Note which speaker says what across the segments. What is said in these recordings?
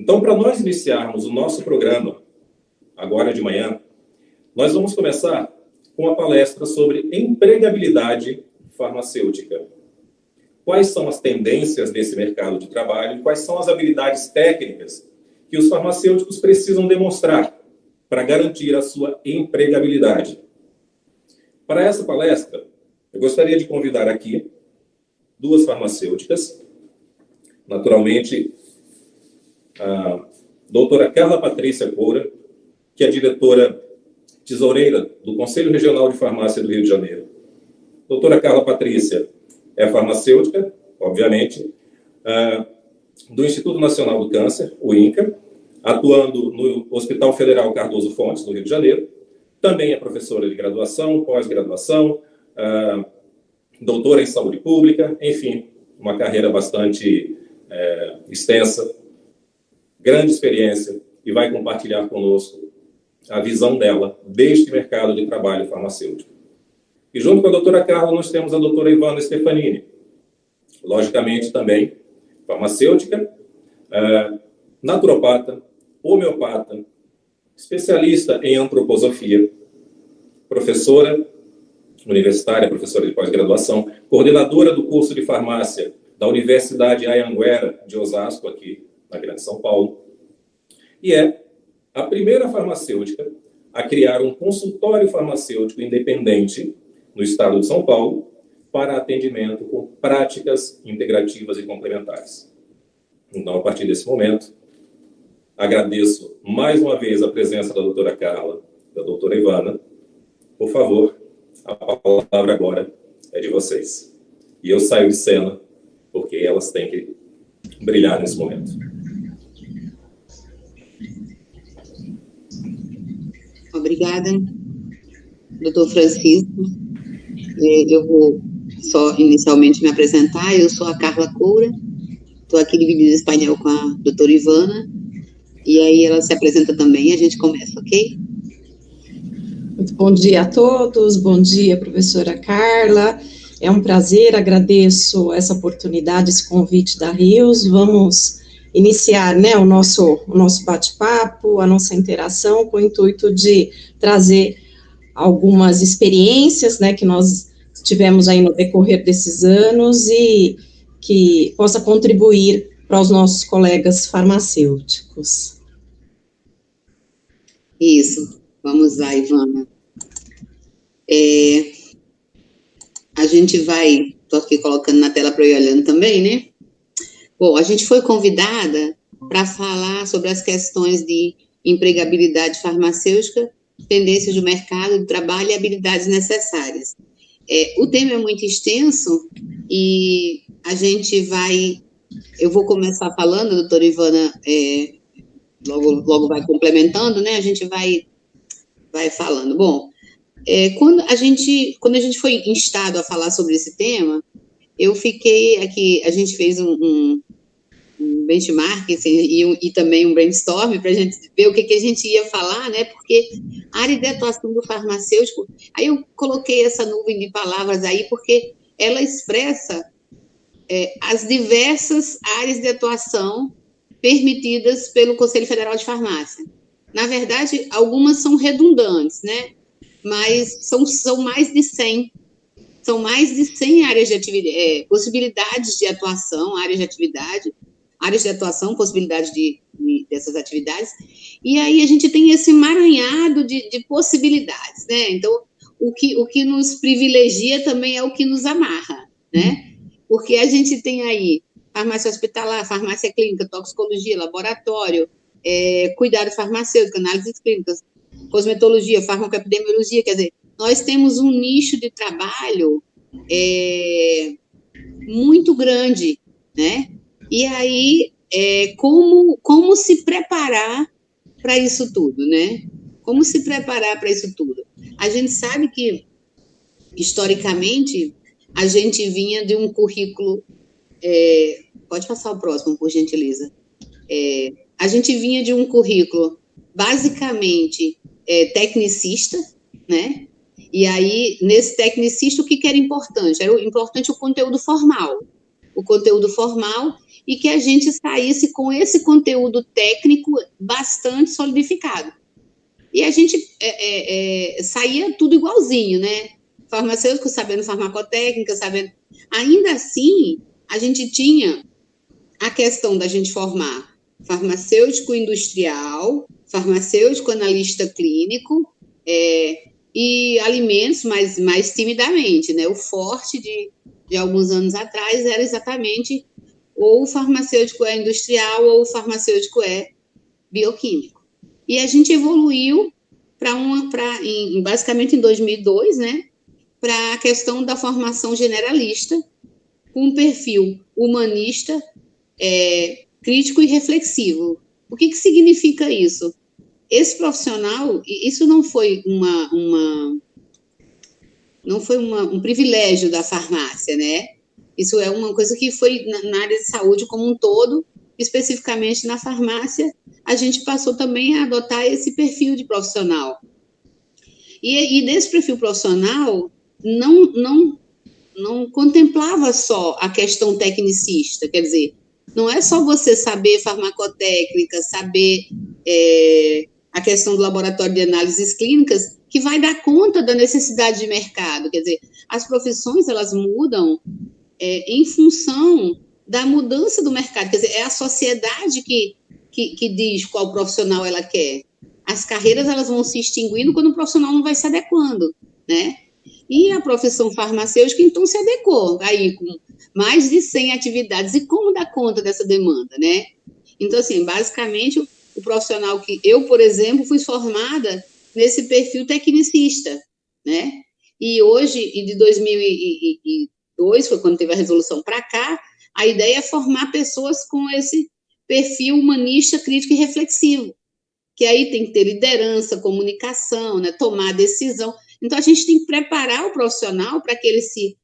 Speaker 1: Então, para nós iniciarmos o nosso programa, agora de manhã, nós vamos começar com uma palestra sobre empregabilidade farmacêutica. Quais são as tendências desse mercado de trabalho e quais são as habilidades técnicas que os farmacêuticos precisam demonstrar para garantir a sua empregabilidade. Para essa palestra, eu gostaria de convidar aqui duas farmacêuticas, naturalmente, a doutora Carla Patrícia Coura, que é diretora tesoureira do Conselho Regional de Farmácia do Rio de Janeiro. Doutora Carla Patrícia é farmacêutica, obviamente, do Instituto Nacional do Câncer, o INCA, atuando no Hospital Federal Cardoso Fontes, no Rio de Janeiro. Também é professora de graduação, pós-graduação, doutora em saúde pública, enfim, uma carreira bastante extensa, grande experiência, e vai compartilhar conosco a visão dela deste mercado de trabalho farmacêutico. E junto com a doutora Carla, nós temos a doutora Ivana Stefanini, logicamente também farmacêutica, naturopata, homeopata, especialista em antroposofia, professora universitária, professora de pós-graduação, coordenadora do curso de farmácia da Universidade Anhanguera de Osasco, aqui na Grande São Paulo, e é a primeira farmacêutica a criar um consultório farmacêutico independente no estado de São Paulo para atendimento com práticas integrativas e complementares. Então, a partir desse momento, agradeço mais uma vez a presença da doutora Carla, da doutora Ivana. Por favor, a palavra agora é de vocês. E eu saio de cena, porque elas têm que brilhar nesse momento.
Speaker 2: Obrigada, doutor Francisco. Eu vou só inicialmente me apresentar. Eu sou a Carla Coura, estou aqui dividida em espanhol com a doutora Ivana, e aí ela se apresenta também e a gente começa, ok?
Speaker 3: Muito bom dia a todos, bom dia, professora Carla. É um prazer, agradeço essa oportunidade, esse convite da Rios. Vamos iniciar, né, o nosso bate-papo, a nossa interação, com o intuito de trazer algumas experiências, né, que nós tivemos aí no decorrer desses anos e que possa contribuir para os nossos colegas farmacêuticos.
Speaker 2: Isso, vamos lá, Ivana. A gente vai, estou aqui colocando na tela para eu ir olhando também, né? Bom, a gente foi convidada para falar sobre as questões de empregabilidade farmacêutica, tendências do mercado de trabalho e habilidades necessárias. O tema é muito extenso e eu vou começar falando, a doutora Ivana logo vai complementando, né? A gente vai falando. Bom, quando a gente foi instado a falar sobre esse tema, eu fiquei aqui, a gente fez um benchmark assim, e também um brainstorm para a gente ver o que a gente ia falar, né? Porque a área de atuação do farmacêutico, aí eu coloquei essa nuvem de palavras aí, porque ela expressa as diversas áreas de atuação permitidas pelo Conselho Federal de Farmácia. Na verdade, algumas são redundantes, né? Mas são mais de 100. São mais de 100 áreas de atividade, possibilidades de atuação, áreas de atuação, possibilidades dessas atividades, e aí a gente tem esse emaranhado de possibilidades, né? Então, o que nos privilegia também é o que nos amarra, né? Porque a gente tem aí farmácia hospitalar, farmácia clínica, toxicologia, laboratório, cuidado farmacêutico, análises clínicas, cosmetologia, farmacoepidemiologia, quer dizer, nós temos um nicho de trabalho muito grande, né? E aí, como se preparar para isso tudo, né? Como se preparar para isso tudo? A gente sabe que, historicamente, a gente vinha de um currículo... pode passar o próximo, por gentileza. A gente vinha de um currículo, basicamente, tecnicista, né? E aí, nesse tecnicista, o que era importante? Era importante o conteúdo formal. O conteúdo formal e que a gente saísse com esse conteúdo técnico bastante solidificado. E a gente saía tudo igualzinho, né? Farmacêutico sabendo farmacotécnica, sabendo... Ainda assim, a gente tinha a questão da gente formar farmacêutico industrial, farmacêutico analista clínico, e alimentos mais timidamente, né? O forte de alguns anos atrás era exatamente ou o farmacêutico industrial ou o farmacêutico bioquímico. E a gente evoluiu basicamente em 2002, né? Para a questão da formação generalista, com um perfil humanista, crítico e reflexivo. O que significa isso? Esse profissional, isso não foi um privilégio da farmácia, né? Isso é uma coisa que foi na área de saúde como um todo, especificamente na farmácia, a gente passou também a adotar esse perfil de profissional. E desse perfil profissional, não contemplava só a questão tecnicista, quer dizer, não é só você saber farmacotécnica, saber a questão do laboratório de análises clínicas, que vai dar conta da necessidade de mercado. Quer dizer, as profissões, elas mudam em função da mudança do mercado. Quer dizer, é a sociedade que diz qual profissional ela quer. As carreiras, elas vão se extinguindo quando o profissional não vai se adequando, né? E a profissão farmacêutica, então, se adequou, aí com mais de 100 atividades. E como dar conta dessa demanda, né? Então, assim, basicamente, o profissional que eu, por exemplo, fui formada nesse perfil tecnicista, né? E hoje, e de 2002, foi quando teve a resolução para cá, a ideia é formar pessoas com esse perfil humanista, crítico e reflexivo, que aí tem que ter liderança, comunicação, né? Tomar decisão. Então, a gente tem que preparar o profissional para que ele se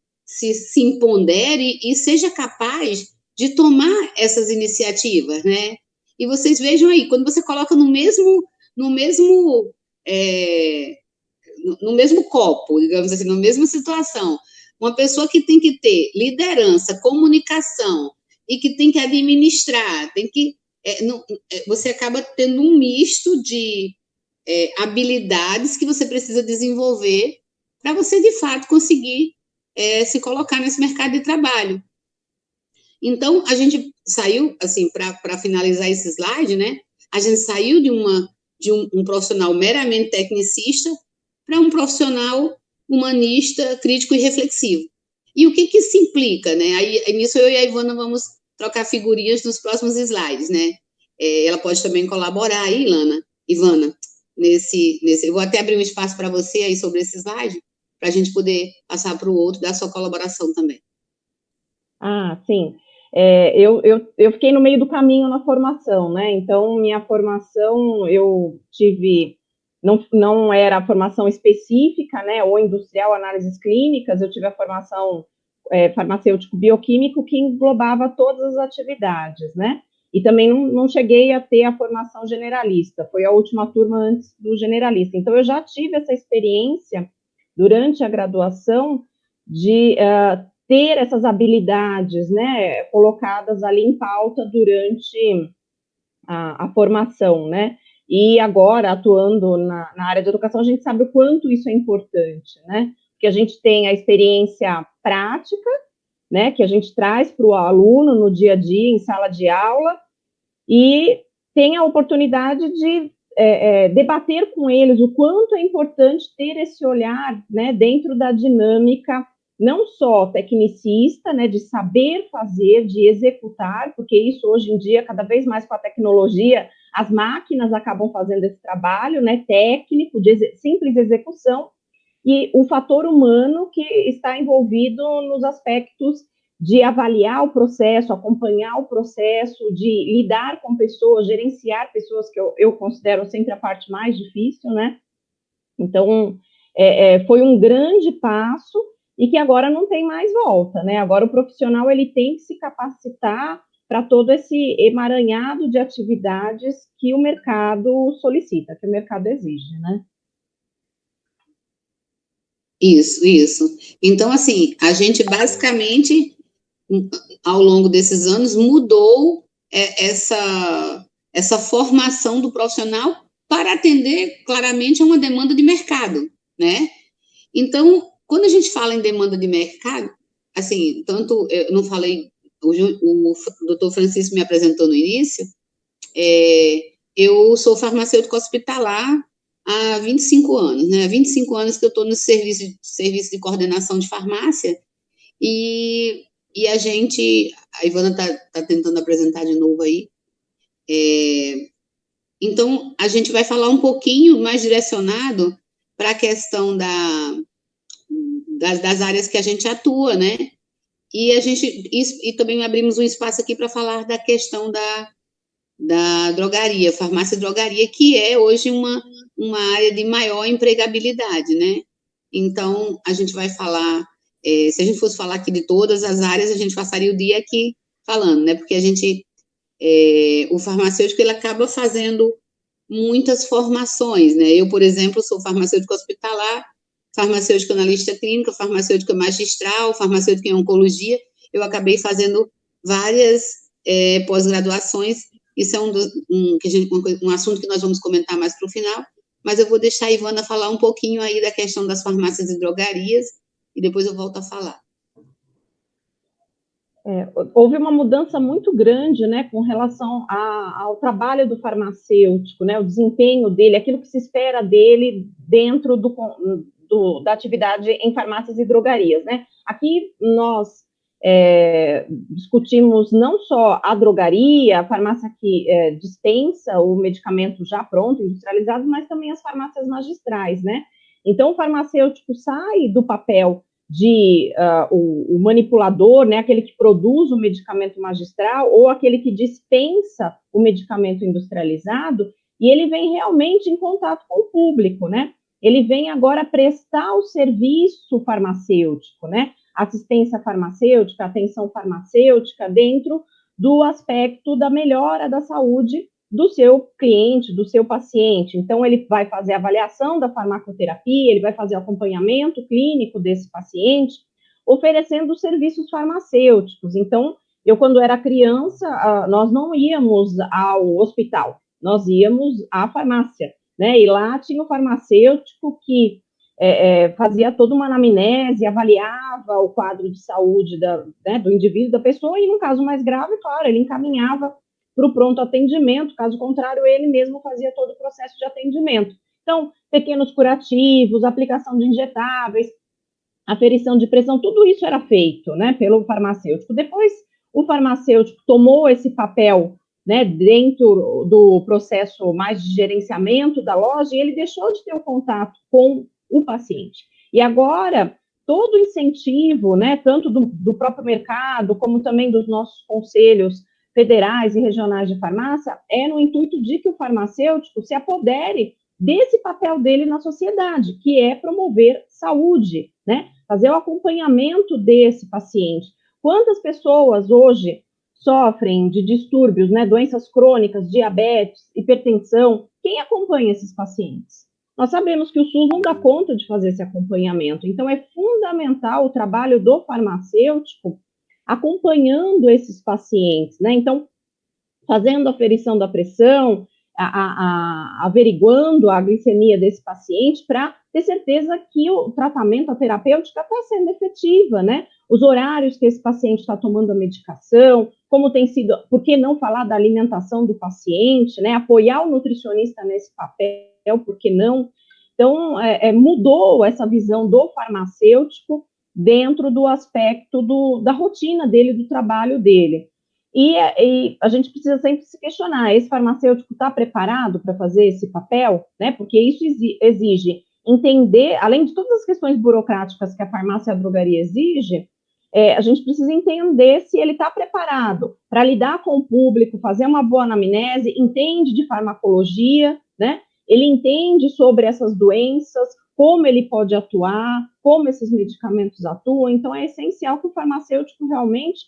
Speaker 2: empodere e seja capaz de tomar essas iniciativas, né? E vocês vejam aí, quando você coloca no mesmo copo, digamos assim, na mesma situação, uma pessoa que tem que ter liderança, comunicação e que tem que administrar, você acaba tendo um misto de habilidades que você precisa desenvolver para você, de fato, conseguir se colocar nesse mercado de trabalho. Então, a gente saiu, assim, para finalizar esse slide, né? A gente saiu de um profissional meramente tecnicista para um profissional humanista, crítico e reflexivo. E o que isso implica, né? Aí, nisso, eu e a Ivana vamos trocar figurinhas nos próximos slides, né? Ela pode também colaborar aí, Ivana, eu vou até abrir um espaço para você aí sobre esse slide, para a gente poder passar para o outro, dar sua colaboração também.
Speaker 4: Ah, sim. Eu fiquei no meio do caminho na formação, né? Então, minha formação, eu tive, não era a formação específica, né? Ou industrial, análises clínicas, eu tive a formação farmacêutico bioquímico, que englobava todas as atividades, né? E também não cheguei a ter a formação generalista, foi a última turma antes do generalista. Então, eu já tive essa experiência durante a graduação de ter essas habilidades, né, colocadas ali em pauta durante a formação, né? E agora, atuando na área de educação, a gente sabe o quanto isso é importante, né? Porque a gente tem a experiência prática, né, que a gente traz para o aluno no dia a dia, em sala de aula, e tem a oportunidade de debater com eles o quanto é importante ter esse olhar, né, dentro da dinâmica, não só tecnicista, né, de saber fazer, de executar, porque isso hoje em dia, cada vez mais com a tecnologia, as máquinas acabam fazendo esse trabalho, né, técnico, de simples execução, e o fator humano que está envolvido nos aspectos de avaliar o processo, acompanhar o processo, de lidar com pessoas, gerenciar pessoas, que eu considero sempre a parte mais difícil, né? Então, foi um grande passo e que agora não tem mais volta, né? Agora o profissional, ele tem que se capacitar para todo esse emaranhado de atividades que o mercado solicita, que o mercado exige, né?
Speaker 2: Isso. Então, assim, a gente basicamente ao longo desses anos, mudou essa formação do profissional para atender claramente a uma demanda de mercado, né? Então, quando a gente fala em demanda de mercado, assim, tanto, eu não falei, o doutor Francisco me apresentou no início, eu sou farmacêutico hospitalar há 25 anos, né? Há 25 anos que eu estou no serviço de coordenação de farmácia, e a Ivana está tentando apresentar de novo aí, então, a gente vai falar um pouquinho mais direcionado para a questão das áreas que a gente atua, né? E também abrimos um espaço aqui para falar da questão da drogaria, farmácia e drogaria, que é hoje uma área de maior empregabilidade, né? Então, a gente vai falar, se a gente fosse falar aqui de todas as áreas, a gente passaria o dia aqui falando, né? Porque o farmacêutico, ele acaba fazendo muitas formações, né? Eu, por exemplo, sou farmacêutico hospitalar, farmacêutica analista clínica, farmacêutica magistral, farmacêutica em oncologia. Eu acabei fazendo várias pós-graduações. Isso é um assunto que nós vamos comentar mais para o final, mas eu vou deixar a Ivana falar um pouquinho aí da questão das farmácias e drogarias, e depois eu volto a falar.
Speaker 4: Houve uma mudança muito grande, né, com relação ao trabalho do farmacêutico, né, o desempenho dele, aquilo que se espera dele dentro da atividade em farmácias e drogarias, né. Aqui nós discutimos não só a drogaria, a farmácia que dispensa o medicamento já pronto, industrializado, mas também as farmácias magistrais, né. Então, o farmacêutico sai do papel de o manipulador, né, aquele que produz o medicamento magistral, ou aquele que dispensa o medicamento industrializado, e ele vem realmente em contato com o público, né? Ele vem agora prestar o serviço farmacêutico, né? Assistência farmacêutica, atenção farmacêutica, dentro do aspecto da melhora da saúde do seu cliente, do seu paciente. Então, ele vai fazer a avaliação da farmacoterapia, ele vai fazer o acompanhamento clínico desse paciente, oferecendo serviços farmacêuticos. Então, eu, quando era criança, nós não íamos ao hospital, nós íamos à farmácia, né? E lá tinha o farmacêutico que fazia toda uma anamnese, avaliava o quadro de saúde do indivíduo, da pessoa, e no caso mais grave, claro, ele encaminhava para o pronto atendimento, caso contrário, ele mesmo fazia todo o processo de atendimento. Então, pequenos curativos, aplicação de injetáveis, aferição de pressão, tudo isso era feito, né, pelo farmacêutico. Depois, o farmacêutico tomou esse papel, né, dentro do processo mais de gerenciamento da loja, e ele deixou de ter o contato com o paciente. E agora, todo o incentivo, né, tanto do próprio mercado, como também dos nossos conselhos federais e regionais de farmácia, é no intuito de que o farmacêutico se apodere desse papel dele na sociedade, que é promover saúde, né? Fazer o acompanhamento desse paciente. Quantas pessoas hoje sofrem de distúrbios, né? Doenças crônicas, diabetes, hipertensão? Quem acompanha esses pacientes? Nós sabemos que o SUS não dá conta de fazer esse acompanhamento, então é fundamental o trabalho do farmacêutico acompanhando esses pacientes, né? Então, fazendo a aferição da pressão, averiguando a glicemia desse paciente para ter certeza que o tratamento, a terapêutica está sendo efetiva, né? Os horários que esse paciente está tomando a medicação, como tem sido, por que não falar da alimentação do paciente, né? Apoiar o nutricionista nesse papel, por que não? Então, mudou essa visão do farmacêutico dentro do aspecto da rotina dele, do trabalho dele. E a gente precisa sempre se questionar, esse farmacêutico está preparado para fazer esse papel? Né? Porque isso exige entender, além de todas as questões burocráticas que a farmácia e a drogaria exige, a gente precisa entender se ele está preparado para lidar com o público, fazer uma boa anamnese, entende de farmacologia, né? Ele entende sobre essas doenças, como ele pode atuar, como esses medicamentos atuam. Então, é essencial que o farmacêutico realmente,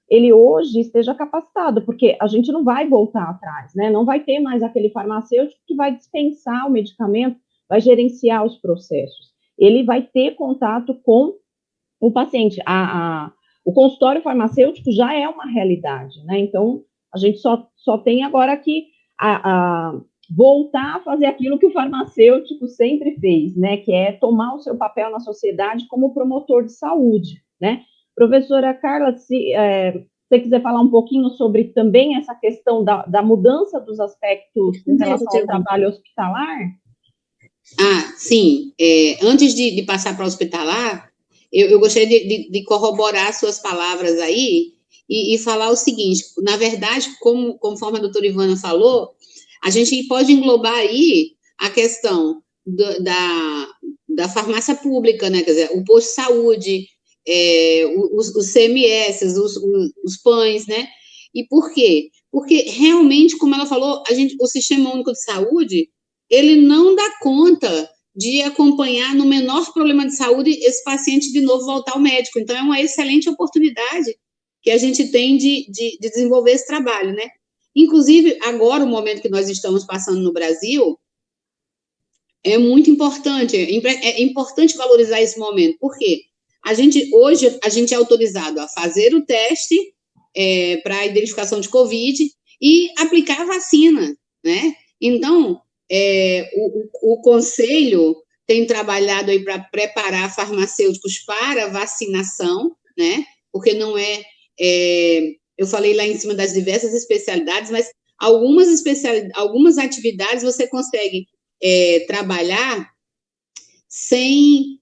Speaker 4: ele hoje esteja capacitado, porque a gente não vai voltar atrás, né? Não vai ter mais aquele farmacêutico que vai dispensar o medicamento, vai gerenciar os processos. Ele vai ter contato com o paciente. o consultório farmacêutico já é uma realidade, né? Então, a gente só tem agora que voltar a fazer aquilo que o farmacêutico sempre fez, né? Que é tomar o seu papel na sociedade como promotor de saúde, né? Professora Carla, se você quiser falar um pouquinho sobre também essa questão da mudança dos aspectos em relação ao trabalho hospitalar?
Speaker 2: Sim. Antes de passar para o hospitalar, eu gostaria de corroborar suas palavras aí e falar o seguinte: na verdade, conforme a doutora Ivana falou, a gente pode englobar aí a questão da farmácia pública, né? Quer dizer, o posto de saúde, os CMS, os pães, né? E por quê? Porque realmente, como ela falou, o Sistema Único de Saúde, ele não dá conta de acompanhar no menor problema de saúde esse paciente de novo voltar ao médico. Então, é uma excelente oportunidade que a gente tem de desenvolver esse trabalho, né? Inclusive, agora, o momento que nós estamos passando no Brasil, é muito importante, é importante valorizar esse momento. Por quê? Hoje, a gente é autorizado a fazer o teste para a identificação de Covid e aplicar a vacina, né? Então, o Conselho tem trabalhado aí para preparar farmacêuticos para vacinação, né? Porque não eu falei lá em cima das diversas especialidades, mas algumas atividades você consegue trabalhar sem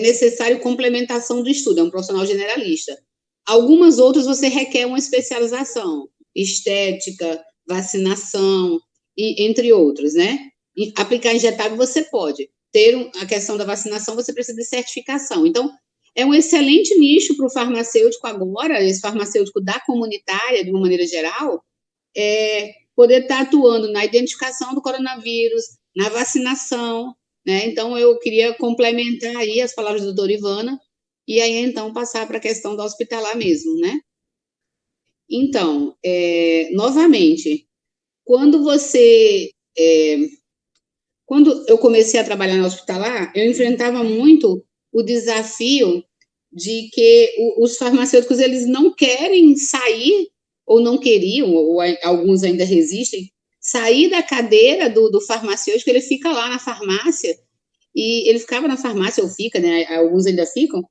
Speaker 2: necessário complementação do estudo, é um profissional generalista. Algumas outras você requer uma especialização, estética, vacinação, entre outros, né? E aplicar injetável você pode. A questão da vacinação, você precisa de certificação. Então, é um excelente nicho para o farmacêutico agora, esse farmacêutico da comunitária, de uma maneira geral, poder estar atuando na identificação do coronavírus, na vacinação, né? Então, eu queria complementar aí as palavras da doutora Ivana, e aí, então, passar para a questão da hospitalar mesmo, né? Então, novamente, quando eu comecei a trabalhar na hospitalar, eu enfrentava muito o desafio de que os farmacêuticos, eles não querem sair, ou não queriam, ou alguns ainda resistem, sair da cadeira do farmacêutico, ele fica lá na farmácia, e ele ficava na farmácia, ou fica, né, alguns ainda ficam,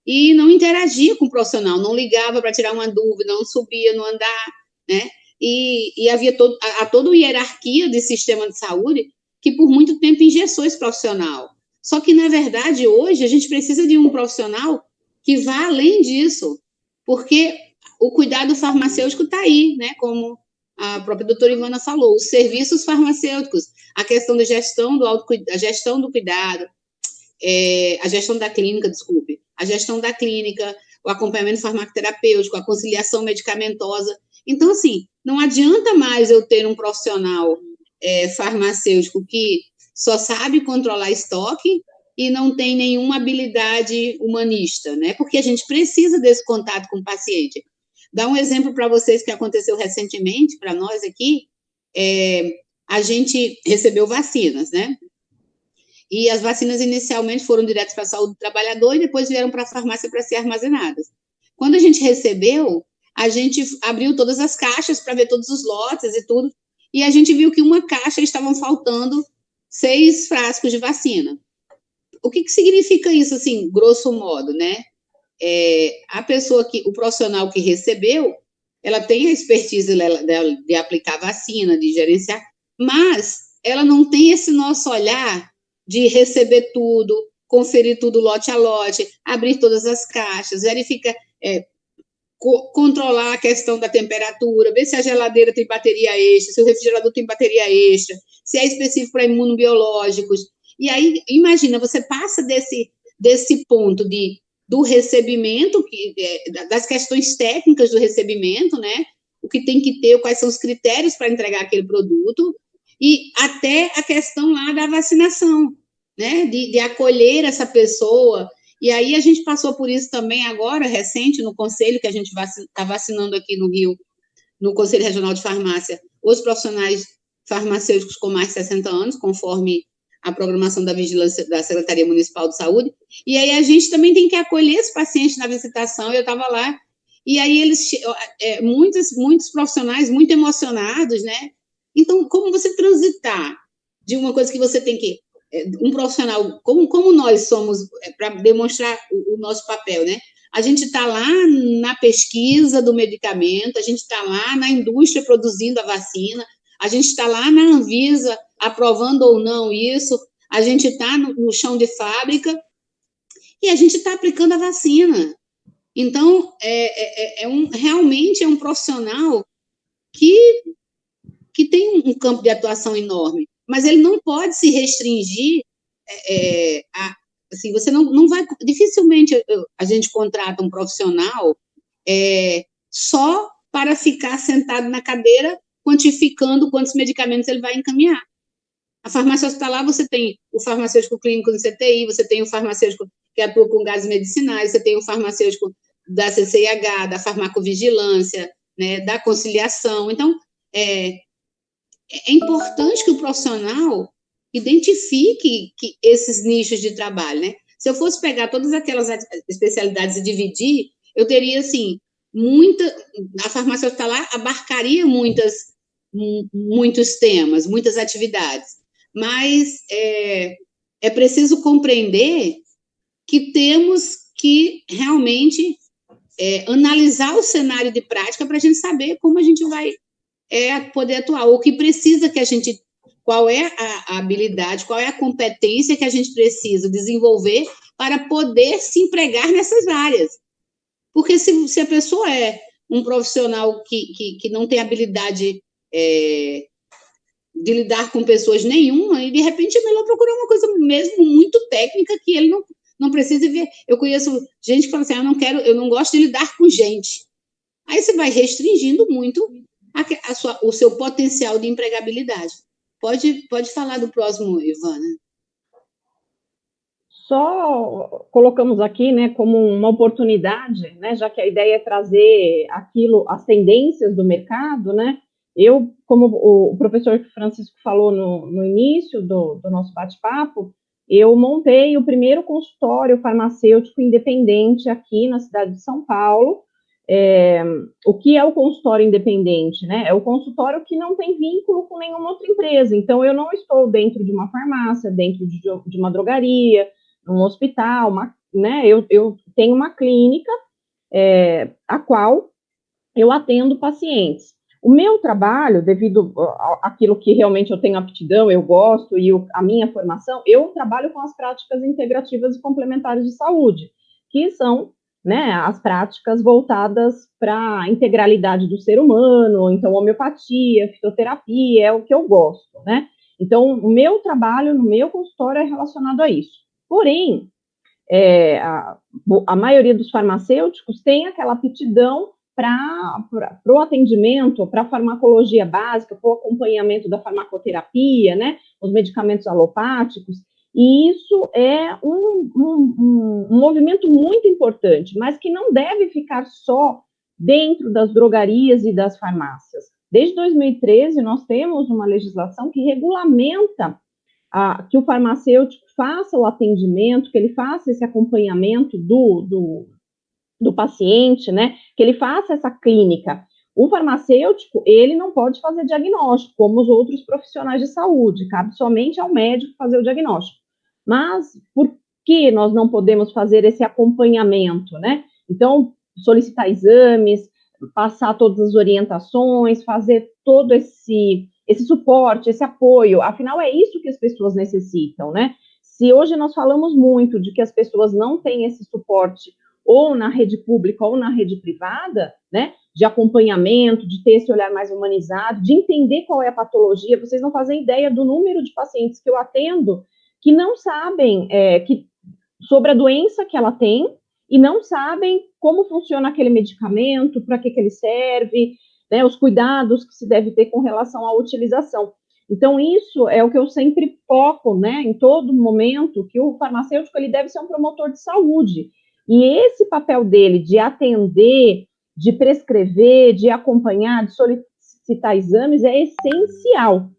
Speaker 2: e não interagia com o profissional, não ligava para tirar uma dúvida, não subia no andar, né? E havia toda uma hierarquia de sistema de saúde que por muito tempo engessou esse profissional. Só que, na verdade, hoje, a gente precisa de um profissional que vá além disso, porque o cuidado farmacêutico está aí, né? Como a própria doutora Ivana falou, os serviços farmacêuticos, a questão da gestão a gestão do cuidado, a gestão da clínica, a gestão da clínica, o acompanhamento farmacoterapêutico, a conciliação medicamentosa. Então, assim, não adianta mais eu ter um profissional farmacêutico que só sabe controlar estoque e não tem nenhuma habilidade humanista, né? Porque a gente precisa desse contato com o paciente. Dá um exemplo para vocês que aconteceu recentemente, para nós aqui, a gente recebeu vacinas, né? E as vacinas inicialmente foram diretas para a saúde do trabalhador e depois vieram para a farmácia para ser armazenadas. Quando a gente recebeu, a gente abriu todas as caixas para ver todos os lotes e tudo, e a gente viu que uma caixa estavam faltando 6 frascos de vacina. O que significa isso, assim, grosso modo, né? O profissional que recebeu, ela tem a expertise dela de aplicar vacina, de gerenciar, mas ela não tem esse nosso olhar de receber tudo, conferir tudo lote a lote, abrir todas as caixas, verificar, controlar a questão da temperatura, ver se a geladeira tem bateria extra, se o refrigerador tem bateria extra, se é específico para imunobiológicos. E aí, imagina, você passa desse ponto do recebimento, das questões técnicas do recebimento, né? O que tem que ter, quais são os critérios para entregar aquele produto, e até a questão lá da vacinação, né? De acolher essa pessoa. E aí a gente passou por isso também agora, recente, no conselho, que a gente está vacinando aqui no Rio, no Conselho Regional de Farmácia, os profissionais farmacêuticos com mais de 60 anos, conforme a programação da vigilância da Secretaria Municipal de Saúde, e aí a gente também tem que acolher esse paciente na visitação, eu estava lá, e aí eles, muitos profissionais muito emocionados, né? Então, como você transitar de uma coisa que você tem que, um profissional, como nós somos, para demonstrar o nosso papel, né? A gente está lá na pesquisa do medicamento, a gente está lá na indústria produzindo a vacina, a gente está lá na Anvisa aprovando ou não isso, a gente está no chão de fábrica e a gente está aplicando a vacina. Então, realmente é um profissional que tem um campo de atuação enorme, mas ele não pode se restringir assim, você não vai, dificilmente a gente contrata um profissional só para ficar sentado na cadeira quantificando quantos medicamentos ele vai encaminhar. A farmácia hospitalar, você tem o farmacêutico clínico do CTI, você tem o farmacêutico que atua com gases medicinais, você tem o farmacêutico da CCIH, da farmacovigilância, né, da conciliação. Então, é importante que o profissional identifique esses nichos de trabalho, né? Se eu fosse pegar todas aquelas especialidades e dividir, eu teria, assim, a farmácia hospitalar abarcaria muitos temas, muitas atividades, mas é preciso compreender que temos que realmente analisar o cenário de prática para a gente saber como a gente vai poder atuar, o que precisa que a gente, qual é a habilidade, qual é a competência que a gente precisa desenvolver para poder se empregar nessas áreas. Porque se a pessoa é um profissional que não tem habilidade de lidar com pessoas nenhuma, e de repente é melhor procurar uma coisa mesmo muito técnica que ele não precisa ver. Eu conheço gente que fala assim, eu não gosto de lidar com gente. Aí você vai restringindo muito o seu potencial de empregabilidade. Pode falar do próximo, Ivana.
Speaker 4: Só colocamos aqui, né, como uma oportunidade, né, já que a ideia é trazer as tendências do mercado, né, eu, como o professor Francisco falou no início do nosso bate-papo, eu montei o primeiro consultório farmacêutico independente aqui na cidade de São Paulo. O que é o consultório independente, né? É o consultório que não tem vínculo com nenhuma outra empresa. Então, eu não estou dentro de uma farmácia, dentro de uma drogaria, um hospital, né? Eu tenho uma clínica a qual eu atendo pacientes. O meu trabalho, devido àquilo que realmente eu tenho aptidão, eu gosto, e a minha formação, eu trabalho com as práticas integrativas e complementares de saúde, que são, né, as práticas voltadas para a integralidade do ser humano, então homeopatia, fitoterapia, é o que eu gosto, né? Então, o meu trabalho no meu consultório é relacionado a isso. Porém, a maioria dos farmacêuticos tem aquela aptidão para o atendimento, para a farmacologia básica, para o acompanhamento da farmacoterapia, né, os medicamentos alopáticos, e isso é um movimento muito importante, mas que não deve ficar só dentro das drogarias e das farmácias. Desde 2013, nós temos uma legislação que regulamenta que o farmacêutico faça o atendimento, que ele faça esse acompanhamento do paciente, né, que ele faça essa clínica. O farmacêutico, ele não pode fazer diagnóstico, como os outros profissionais de saúde, cabe somente ao médico fazer o diagnóstico. Mas, por que nós não podemos fazer esse acompanhamento, né? Então, solicitar exames, passar todas as orientações, fazer todo esse suporte, esse apoio, afinal é isso que as pessoas necessitam, né? Se hoje nós falamos muito de que as pessoas não têm esse suporte ou na rede pública ou na rede privada, né, de acompanhamento, de ter esse olhar mais humanizado, de entender qual é a patologia, vocês não fazem ideia do número de pacientes que eu atendo que não sabem sobre a doença que ela tem e não sabem como funciona aquele medicamento, para que ele serve, né, os cuidados que se deve ter com relação à utilização. Então, isso é o que eu sempre foco, né, em todo momento, que o farmacêutico ele deve ser um promotor de saúde. E esse papel dele de atender, de prescrever, de acompanhar, de solicitar exames é essencial.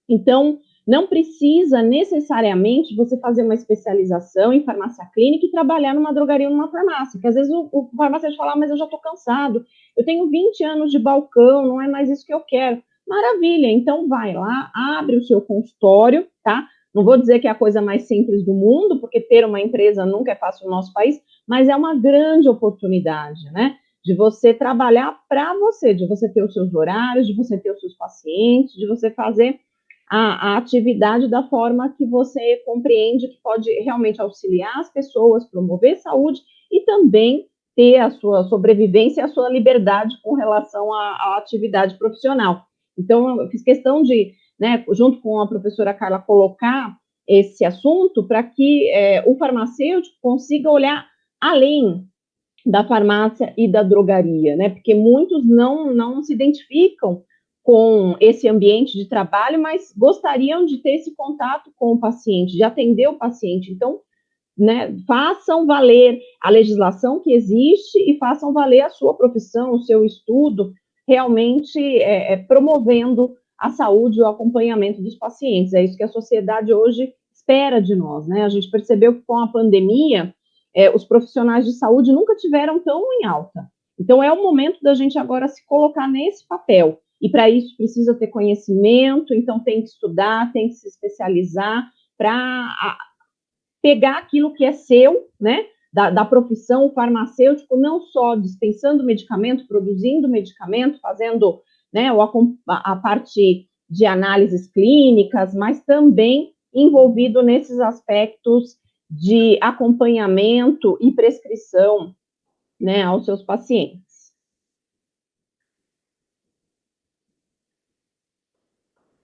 Speaker 4: Então, Não precisa necessariamente você fazer uma especialização em farmácia clínica e trabalhar numa drogaria ou numa farmácia, porque às vezes o farmacêutico fala, mas eu já estou cansado, eu tenho 20 anos de balcão, não é mais isso que eu quero. Maravilha, então vai lá, abre o seu consultório, tá? Não vou dizer que é a coisa mais simples do mundo, porque ter uma empresa nunca é fácil no nosso país, mas é uma grande oportunidade, né? De você trabalhar para você, de você ter os seus horários, de você ter os seus pacientes, de você fazer a atividade da forma que você compreende que pode realmente auxiliar as pessoas, promover saúde e também ter a sua sobrevivência e a sua liberdade com relação à atividade profissional. Então, eu fiz questão de, né, junto com a professora Carla, colocar esse assunto para que o farmacêutico consiga olhar além da farmácia e da drogaria, né? Porque muitos não se identificam com esse ambiente de trabalho, mas gostariam de ter esse contato com o paciente, de atender o paciente. Então, né, façam valer a legislação que existe e façam valer a sua profissão, o seu estudo, realmente promovendo a saúde e o acompanhamento dos pacientes. É isso que a sociedade hoje espera de nós, né? A gente percebeu que com a pandemia, os profissionais de saúde nunca tiveram tão em alta. Então, é o momento da gente agora se colocar nesse papel. E para isso precisa ter conhecimento, então tem que estudar, tem que se especializar para pegar aquilo que é seu, né, da profissão farmacêutico, não só dispensando medicamento, produzindo medicamento, fazendo, né, a parte de análises clínicas, mas também envolvido nesses aspectos de acompanhamento e prescrição, né, aos seus pacientes.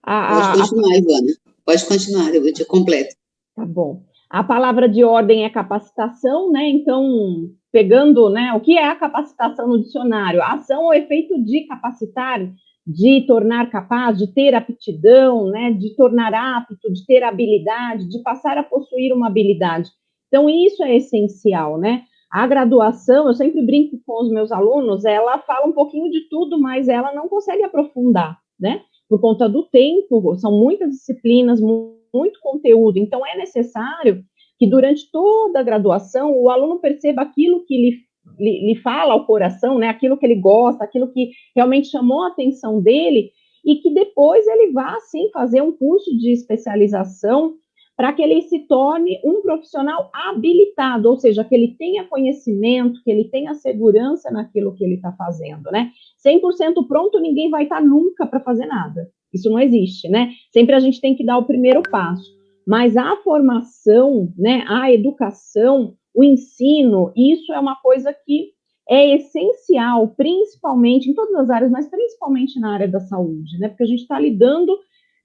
Speaker 2: Pode continuar, Ivana. Pode continuar, eu te completo.
Speaker 4: Tá bom. A palavra de ordem é capacitação, né? Então, pegando, né, o que é a capacitação no dicionário? A ação ou efeito de capacitar, de tornar capaz, de ter aptidão, né, de tornar apto, de ter habilidade, de passar a possuir uma habilidade. Então, isso é essencial, né? A graduação, eu sempre brinco com os meus alunos, ela fala um pouquinho de tudo, mas ela não consegue aprofundar, né? Por conta do tempo, são muitas disciplinas, muito conteúdo, então é necessário que durante toda a graduação o aluno perceba aquilo que lhe fala ao coração, né, aquilo que ele gosta, aquilo que realmente chamou a atenção dele, e que depois ele vá, sim, fazer um curso de especialização para que ele se torne um profissional habilitado, ou seja, que ele tenha conhecimento, que ele tenha segurança naquilo que ele está fazendo, né? 100% pronto, ninguém vai estar nunca para fazer nada. Isso não existe, né? Sempre a gente tem que dar o primeiro passo. Mas a formação, né, a educação, o ensino, isso é uma coisa que é essencial, principalmente em todas as áreas, mas principalmente na área da saúde, né? Porque a gente está lidando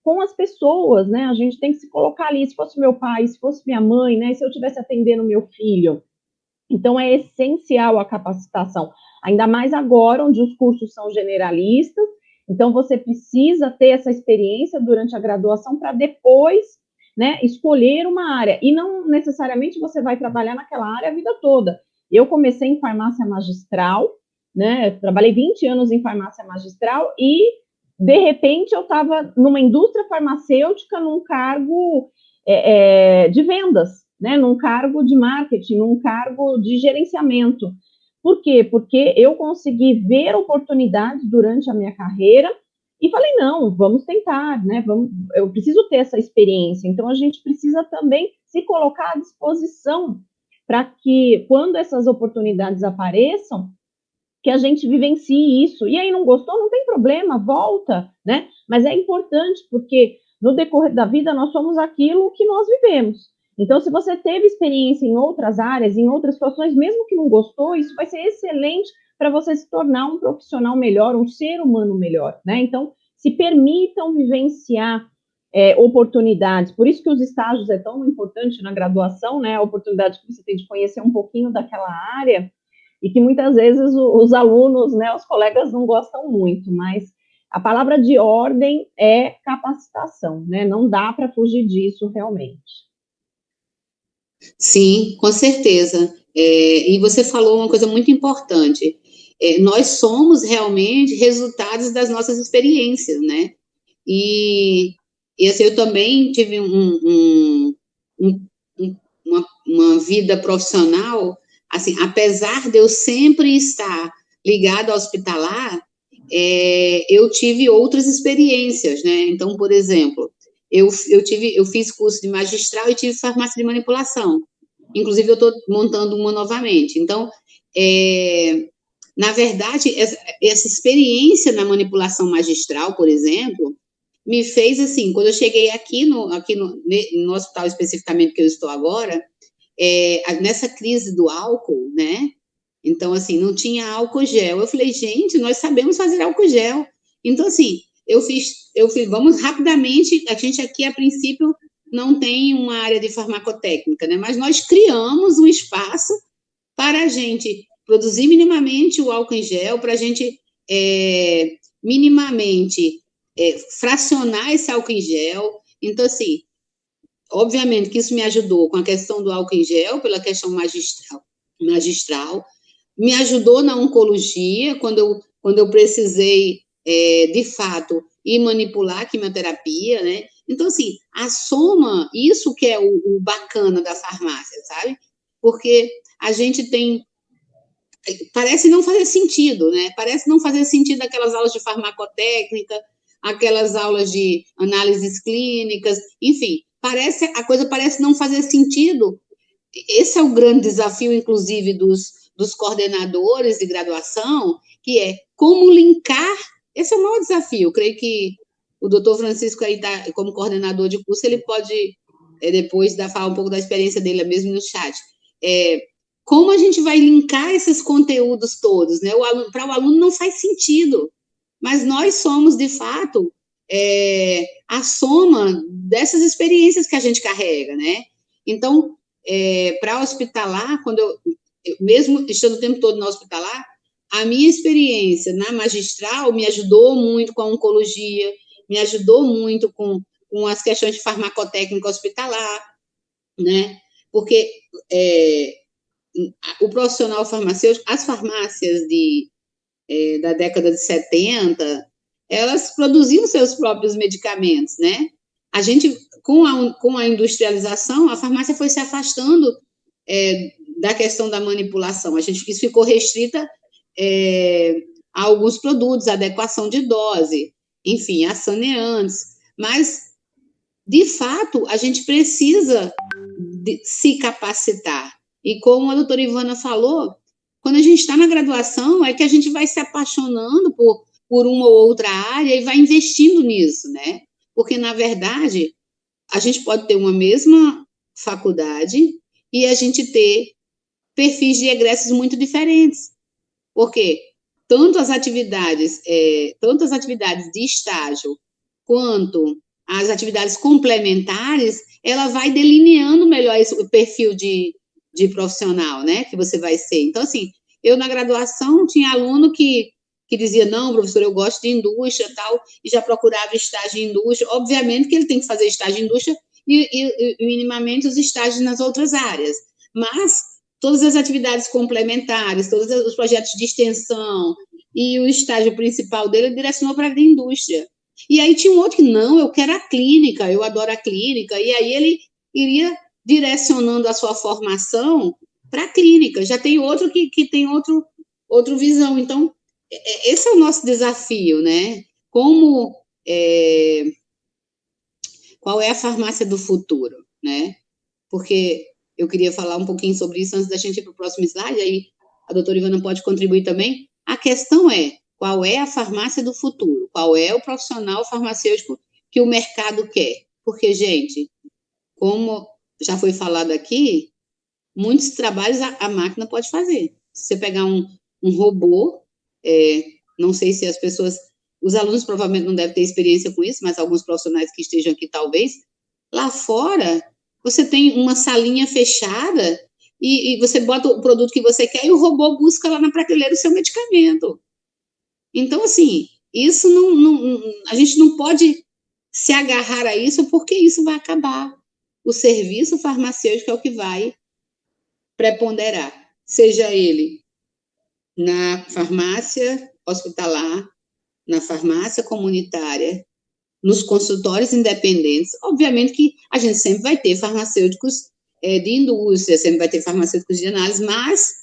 Speaker 4: com as pessoas, né? A gente tem que se colocar ali, se fosse meu pai, se fosse minha mãe, né? Se eu estivesse atendendo meu filho. Então, é essencial a capacitação. Ainda mais agora, onde os cursos são generalistas. Então, você precisa ter essa experiência durante a graduação para depois, né, escolher uma área. E não necessariamente você vai trabalhar naquela área a vida toda. Eu comecei em farmácia magistral, né? Trabalhei 20 anos em farmácia magistral e de repente, eu estava numa indústria farmacêutica, num cargo de vendas, né? Num cargo de marketing, num cargo de gerenciamento. Por quê? Porque eu consegui ver oportunidades durante a minha carreira e falei, não, vamos tentar, né? Eu preciso ter essa experiência. Então, a gente precisa também se colocar à disposição para que, quando essas oportunidades apareçam, que a gente vivencie isso. E aí não gostou, não tem problema, volta, né? Mas é importante, porque no decorrer da vida nós somos aquilo que nós vivemos. Então, se você teve experiência em outras áreas, em outras situações, mesmo que não gostou, isso vai ser excelente para você se tornar um profissional melhor, um ser humano melhor, né? Então, se permitam vivenciar oportunidades. Por isso que os estágios é tão importante na graduação, né? A oportunidade que você tem de conhecer um pouquinho daquela área, e que muitas vezes os alunos, né, os colegas não gostam muito, mas a palavra de ordem é capacitação, né? Não dá para fugir disso realmente.
Speaker 2: Sim, com certeza. E você falou uma coisa muito importante. Nós somos realmente resultados das nossas experiências, né? E E assim, eu também tive uma vida profissional, assim, apesar de eu sempre estar ligada ao hospitalar, eu tive outras experiências, né? Então, por exemplo, eu fiz curso de magistral e tive farmácia de manipulação. Inclusive, eu estou montando uma novamente. Então, na verdade, essa experiência na manipulação magistral, por exemplo, me fez assim, quando eu cheguei aqui no hospital especificamente que eu estou agora, nessa crise do álcool, né? Então, assim, não tinha álcool gel. Eu falei, gente, nós sabemos fazer álcool gel. Então, assim, eu fiz, vamos rapidamente, a gente aqui, a princípio, não tem uma área de farmacotécnica, né? Mas nós criamos um espaço para a gente produzir minimamente o álcool em gel, para a gente minimamente fracionar esse álcool em gel. Então, assim, obviamente que isso me ajudou com a questão do álcool em gel, pela questão magistral, me ajudou na oncologia, quando eu precisei, de fato, ir manipular a quimioterapia, né? Então, assim, a soma, isso que é o bacana da farmácia, sabe? Porque a gente tem... Parece não fazer sentido, né? Parece não fazer sentido aquelas aulas de farmacotécnica, aquelas aulas de análises clínicas, enfim, a coisa parece não fazer sentido. Esse é o grande desafio, inclusive, dos coordenadores de graduação, que é como linkar. Esse é o maior desafio. Eu creio que o doutor Francisco, aí tá, como coordenador de curso, ele pode depois falar um pouco da experiência dele mesmo no chat. Como a gente vai linkar esses conteúdos todos, né? Para o aluno não faz sentido, mas nós somos, de fato, a soma dessas experiências que a gente carrega, né? Então, para hospitalar, quando eu mesmo estando o tempo todo na hospitalar, a minha experiência na magistral me ajudou muito com a oncologia, me ajudou muito com as questões de farmacotécnica hospitalar, né? Porque o profissional farmacêutico, as farmácias da década de 70, elas produziam seus próprios medicamentos, né? A gente, com a industrialização, a farmácia foi se afastando da questão da manipulação. Isso ficou restrita a alguns produtos, adequação de dose, enfim, a saneantes. Mas, de fato, a gente precisa se capacitar. E como a doutora Ivana falou, quando a gente está na graduação, é que a gente vai se apaixonando por uma ou outra área e vai investindo nisso, né? Porque, na verdade, a gente pode ter uma mesma faculdade e a gente ter perfis de egressos muito diferentes. Porque tanto as atividades de estágio quanto as atividades complementares, ela vai delineando melhor o perfil de profissional, né, que você vai ser. Então, assim, eu na graduação tinha aluno que dizia, não, professor, eu gosto de indústria e tal, e já procurava estágio em indústria. Obviamente que ele tem que fazer estágio em indústria e minimamente os estágios nas outras áreas. Mas todas as atividades complementares, todos os projetos de extensão e o estágio principal dele direcionou para a indústria. E aí tinha um outro que, não, eu quero a clínica, eu adoro a clínica, e aí ele iria direcionando a sua formação para a clínica. Já tem outro que tem outra visão. Então, esse é o nosso desafio, né? Qual é a farmácia do futuro, né? Porque eu queria falar um pouquinho sobre isso antes da gente ir para o próximo slide, aí a doutora Ivana pode contribuir também. A questão é, qual é a farmácia do futuro? Qual é o profissional farmacêutico que o mercado quer? Porque, gente, como já foi falado aqui, muitos trabalhos a máquina pode fazer. Se você pegar um robô, não sei se os alunos provavelmente não devem ter experiência com isso, mas alguns profissionais que estejam aqui talvez, lá fora, você tem uma salinha fechada e você bota o produto que você quer e o robô busca lá na prateleira o seu medicamento. Então, assim, isso a gente não pode se agarrar a isso, porque isso vai acabar. O serviço farmacêutico é o que vai preponderar, seja ele na farmácia hospitalar, na farmácia comunitária, nos consultórios independentes, obviamente que a gente sempre vai ter farmacêuticos de indústria, sempre vai ter farmacêuticos de análise, mas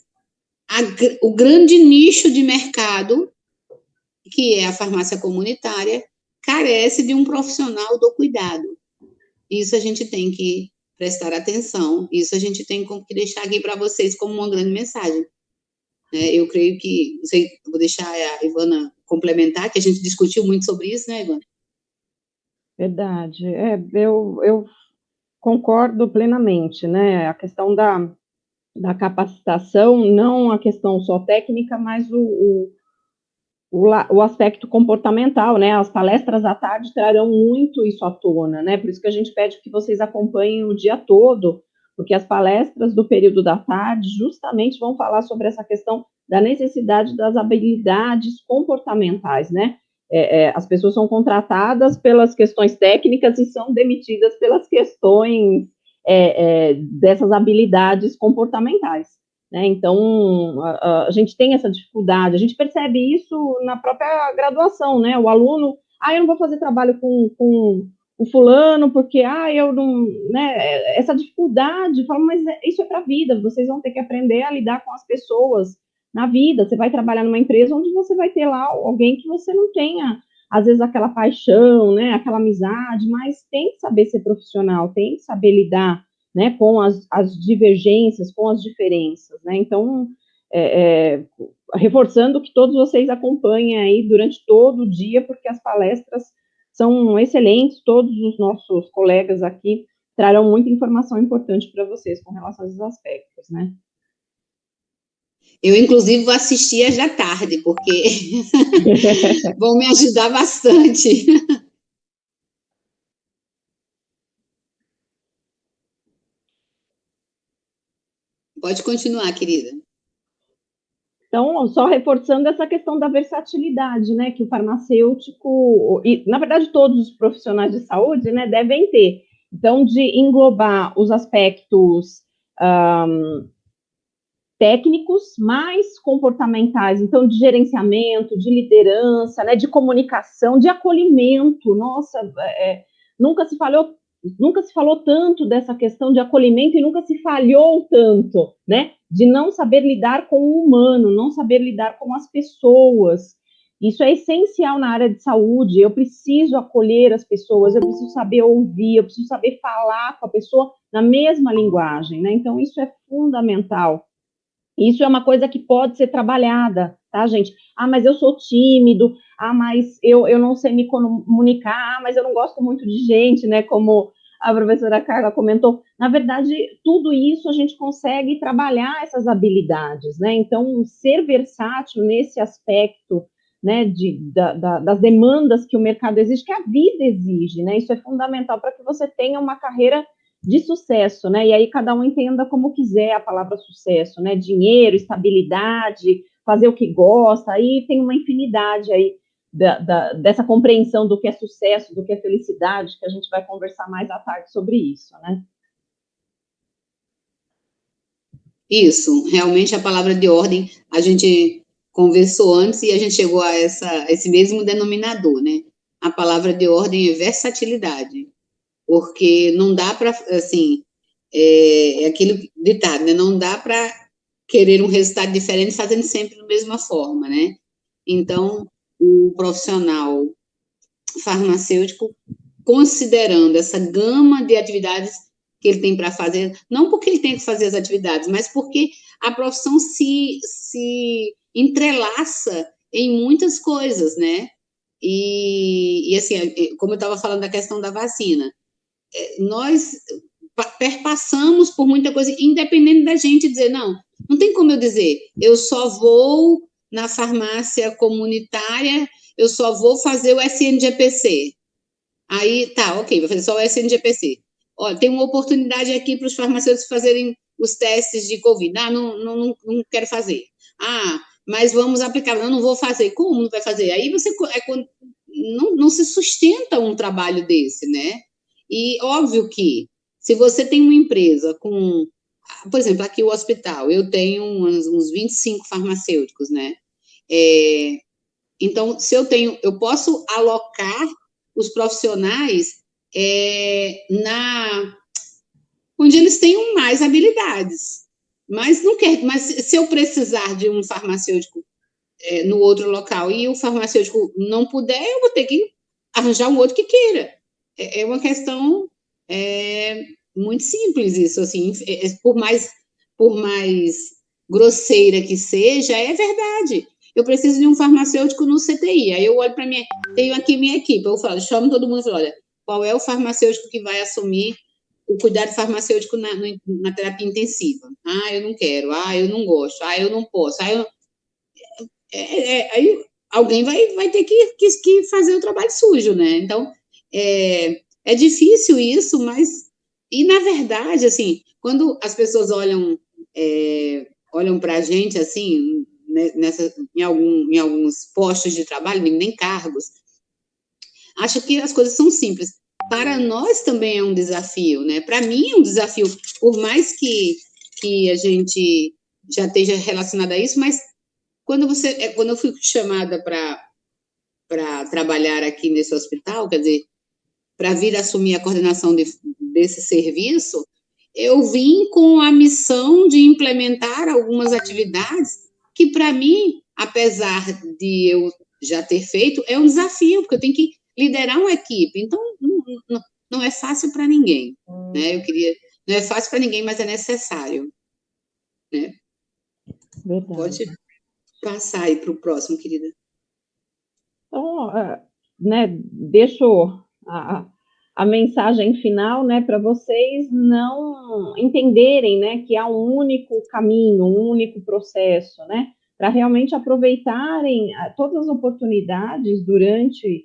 Speaker 2: o grande nicho de mercado, que é a farmácia comunitária, carece de um profissional do cuidado. Isso a gente tem que prestar atenção, isso a gente tem que deixar aqui para vocês como uma grande mensagem. Eu creio que, vou deixar a Ivana complementar, que a gente discutiu muito sobre isso, né, Ivana?
Speaker 4: Verdade, eu concordo plenamente, né, a questão da capacitação, não a questão só técnica, mas o aspecto comportamental, né, as palestras à tarde trarão muito isso à tona, né, por isso que a gente pede que vocês acompanhem o dia todo, porque as palestras do período da tarde justamente vão falar sobre essa questão da necessidade das habilidades comportamentais, né, as pessoas são contratadas pelas questões técnicas e são demitidas pelas questões dessas habilidades comportamentais, né? Então, a gente tem essa dificuldade, a gente percebe isso na própria graduação, né? O aluno, eu não vou fazer trabalho com o fulano, porque, eu não, né? Essa dificuldade, falo, mas isso é para a vida, vocês vão ter que aprender a lidar com as pessoas na vida, você vai trabalhar numa empresa onde você vai ter lá alguém que você não tenha, às vezes, aquela paixão, né, aquela amizade, mas tem que saber ser profissional, tem que saber lidar, né, com as divergências, com as diferenças, né, então, reforçando que todos vocês acompanhem aí durante todo o dia, porque as palestras são excelentes, todos os nossos colegas aqui trarão muita informação importante para vocês com relação a esses aspectos, né.
Speaker 2: Eu, inclusive, vou assistir às da tarde, porque vão me ajudar bastante. Pode continuar, querida.
Speaker 4: Então, só reforçando essa questão da versatilidade, né, que o farmacêutico, e na verdade todos os profissionais de saúde, né, devem ter. Então, de englobar os aspectos técnicos, mais comportamentais, então de gerenciamento, de liderança, né, de comunicação, de acolhimento. Nossa, nunca se falou tanto dessa questão de acolhimento e nunca se falhou tanto, né, de não saber lidar com o humano, não saber lidar com as pessoas. Isso é essencial na área de saúde. Eu preciso acolher as pessoas, eu preciso saber ouvir, eu preciso saber falar com a pessoa na mesma linguagem, né? Então, isso é fundamental. Isso é uma coisa que pode ser trabalhada, tá, gente? Mas eu sou tímido, mas eu não sei me comunicar, mas eu não gosto muito de gente, né? Como a professora Carla comentou. Na verdade, tudo isso a gente consegue trabalhar essas habilidades, né? Então, ser versátil nesse aspecto, né, das demandas que o mercado exige, que a vida exige, né? Isso é fundamental para que você tenha uma carreira de sucesso, né? E aí cada um entenda como quiser a palavra sucesso, né? Dinheiro, estabilidade, fazer o que gosta, aí tem uma infinidade aí dessa compreensão do que é sucesso, do que é felicidade, que a gente vai conversar mais à tarde sobre isso, né?
Speaker 2: Isso, realmente a palavra de ordem, a gente conversou antes e a gente chegou a esse mesmo denominador, né? A palavra de ordem é versatilidade, porque não dá para, assim, é aquele ditado, né? Não dá para querer um resultado diferente fazendo sempre da mesma forma, né? Então, o profissional farmacêutico, considerando essa gama de atividades que ele tem para fazer, não porque ele tem que fazer as atividades, mas porque a profissão se entrelaça em muitas coisas, né? E assim, como eu estava falando da questão da vacina, nós perpassamos por muita coisa, independente da gente dizer, não tem como eu dizer, eu só vou na farmácia comunitária, eu só vou fazer o SNGPC. Aí, tá, ok, vou fazer só o SNGPC. Olha, tem uma oportunidade aqui para os farmacêuticos fazerem os testes de Covid. Não quero fazer. Mas vamos aplicar. Não vou fazer. Como não vai fazer? Aí você não se sustenta um trabalho desse, né? E óbvio que se você tem uma empresa com, por exemplo, aqui o hospital, eu tenho uns 25 farmacêuticos, né? Então, se eu posso alocar os profissionais onde eles tenham mais habilidades. Mas se eu precisar de um farmacêutico no outro local e o farmacêutico não puder, eu vou ter que arranjar um outro que queira. É uma questão muito simples isso, assim, por mais grosseira que seja, é verdade. Eu preciso de um farmacêutico no CTI, aí eu olho para tenho aqui minha equipe, eu falo, chamo todo mundo e falo, olha, qual é o farmacêutico que vai assumir o cuidado farmacêutico na terapia intensiva? Ah, eu não quero, eu não gosto, eu não posso, aí alguém vai ter que fazer o trabalho sujo, né? Então, é difícil isso, mas... E, na verdade, assim, quando as pessoas olham para a gente, assim, em alguns postos de trabalho, nem cargos, acham que as coisas são simples. Para nós também é um desafio, né? Para mim é um desafio, por mais que a gente já esteja relacionada a isso, mas quando eu fui chamada para trabalhar aqui nesse hospital, quer dizer, para vir assumir a coordenação desse serviço, eu vim com a missão de implementar algumas atividades que, para mim, apesar de eu já ter feito, é um desafio, porque eu tenho que liderar uma equipe. Então, não é fácil para ninguém, né? Não é fácil para ninguém, mas é necessário, né?
Speaker 4: Verdade.
Speaker 2: Pode passar aí para o próximo, querida.
Speaker 4: Então, né, deixo a mensagem final, né, para vocês não entenderem, né, que há um único caminho, um único processo, né, para realmente aproveitarem todas as oportunidades durante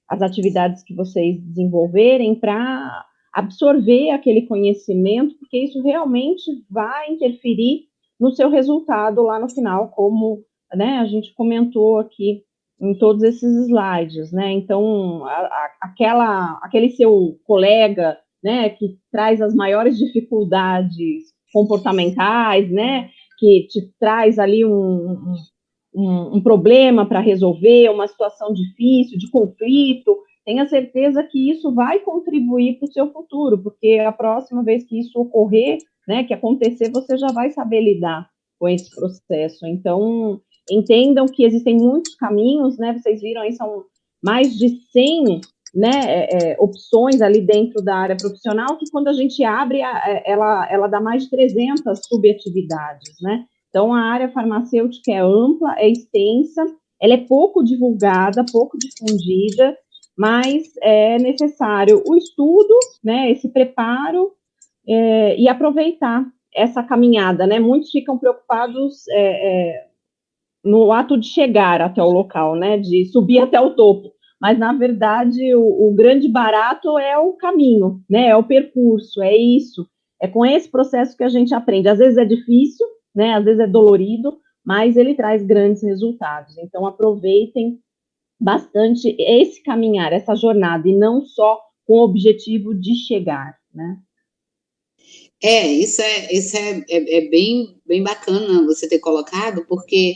Speaker 4: as atividades que vocês desenvolverem para absorver aquele conhecimento, porque isso realmente vai interferir no seu resultado lá no final, como, né, a gente comentou aqui em todos esses slides, né? Então, aquele seu colega, né, que traz as maiores dificuldades comportamentais, né, que te traz ali um problema para resolver, uma situação difícil, de conflito, tenha certeza que isso vai contribuir para o seu futuro, porque a próxima vez que isso ocorrer, né, que acontecer, você já vai saber lidar com esse processo. Então, entendam que existem muitos caminhos, né? Vocês viram aí, são mais de 100, né, opções ali dentro da área profissional, que quando a gente abre, ela dá mais de 300 subatividades, né? Então, a área farmacêutica é ampla, é extensa, ela é pouco divulgada, pouco difundida, mas é necessário o estudo, né, esse preparo e aproveitar essa caminhada, né? Muitos ficam preocupados no ato de chegar até o local, né, de subir até o topo, mas, na verdade, o grande barato é o caminho, né, é o percurso, é isso, é com esse processo que a gente aprende. Às vezes é difícil, né, às vezes é dolorido, mas ele traz grandes resultados. Então, aproveitem bastante esse caminhar, essa jornada, e não só com o objetivo de chegar, né.
Speaker 2: Isso é bem bacana você ter colocado, porque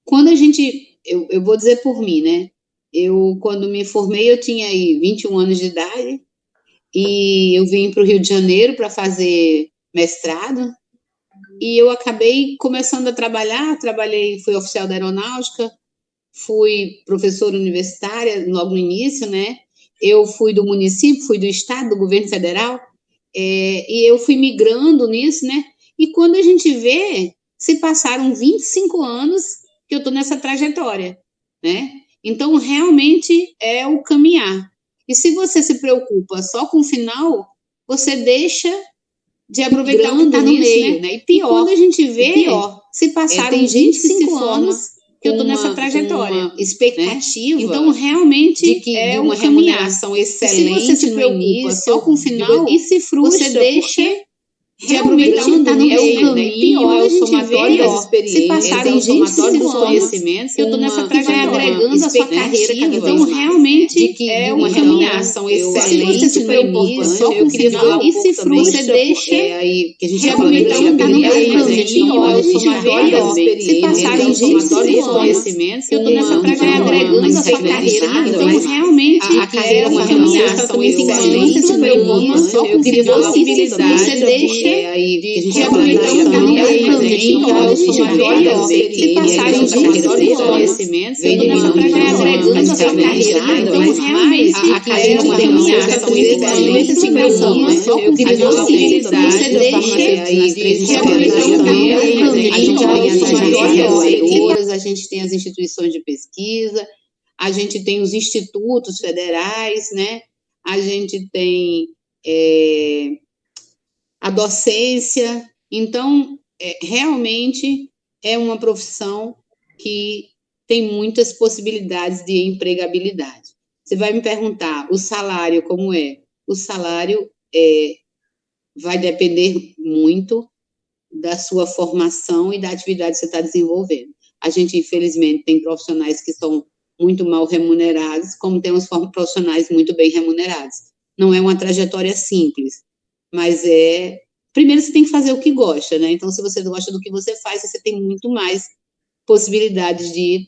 Speaker 2: quando a gente, eu vou dizer por mim, né? Quando me formei, eu tinha aí 21 anos de idade, e eu vim para o Rio de Janeiro para fazer mestrado, e eu acabei começando a fui oficial da aeronáutica, fui professora universitária logo no início, né? Eu fui do município, fui do estado, do governo federal, e eu fui migrando nisso, né? E quando a gente vê, se passaram 25 anos que eu estou nessa trajetória, né? Então, realmente é o caminhar. E se você se preocupa só com o final, você deixa de aproveitar o que está no meio, né? E pior, quando a gente vê, se passaram 25 anos que eu estou nessa trajetória, uma expectativa, né? Então, realmente de uma remuneração excelente, e se você se preocupa só com o final, e se frustra, você deixa realmente está no meio, caminho, é o somatório das experiências, se passarem somatório dos conhecimentos, que eu estou nessa trajetória, agregando a sua carreira, então realmente é uma remuneração excelente, se você no início, eu queria falar e se frustra, deixa aí, que a gente realmente está no caminho, é o somatório das experiências, se passarem somatório dos conhecimentos, que eu estou nessa trajetória, agregando a sua carreira, então realmente a carreira é uma remuneração excelente, se preocupa, eu queria falar possibilidade, você deixa aí, que a gente realmente está no caminho, se passarem somatório dos conhecimentos, que eu estou nessa trajetória, agregando a sua carreira, então realmente a carreira é uma remuneração excelente, se preocupa, eu queria falar possibilidade, você deixa aí, que a gente realmente está no caminho, a gente tem as agregadoras, a gente tem as instituições de pesquisa, a gente tem os institutos federais, né? A gente tem a docência. Então, realmente é uma profissão que tem muitas possibilidades de empregabilidade. Você vai me perguntar, o salário como é? O salário vai depender muito da sua formação e da atividade que você está desenvolvendo. A gente, infelizmente, tem profissionais que são muito mal remunerados, como temos profissionais muito bem remunerados. Não é uma trajetória simples, mas primeiro você tem que fazer o que gosta, né? Então, se você gosta do que você faz, você tem muito mais possibilidades de